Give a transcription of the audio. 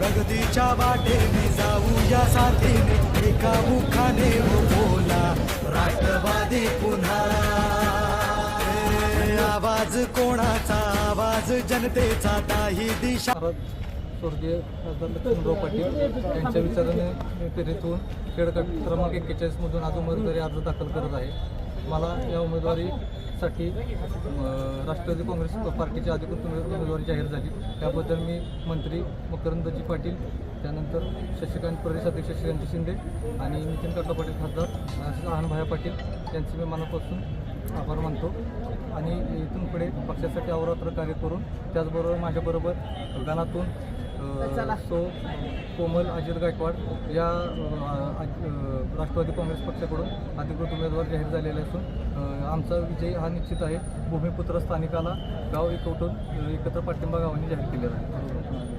प्रगतीच्या वाटेने जाऊया साथीने, एका मुखाने हो बोला राष्ट्रवादी पुन्हा. आवाज कोणाचा, आवाज जनतेचा, ताही दिशा. स्वर्गीय खासदार लक्ष्मणराव पाटील यांच्या विचाराने प्रेरित खेड गट क्रमांक 41 मधून आज उमेदवारी अर्ज दाखल करत आहे. मला या उमेदवारीसाठी राष्ट्रवादी काँग्रेस पार्टीची अधिकृत उमेदवारी जाहीर झाली. त्याबद्दल मी मंत्री मकरंदजी पाटील, त्यानंतर शशिकांत प्रदेशाध्यक्ष शशिकांत शिंदे आणि नितीन काका पाटील खासदार, अहनभाया पाटील यांचे मी मनापासून आभार मानतो. आणि इथून पुढे पक्षासाठी अहोरात्र कार्य करून, त्याचबरोबर माझ्याबरोबर गणातून कोमल अजित गायकवाड या राष्ट्रवादी काँग्रेस पक्षाकडून अधिकृत उमेदवार जाहीर झालेले असून आमचा विजय हा निश्चित आहे. भूमिपुत्र स्थानिकाला गाव एकवटून एकत्र पाठिंबा गावांनी जाहीर केलेला आहे.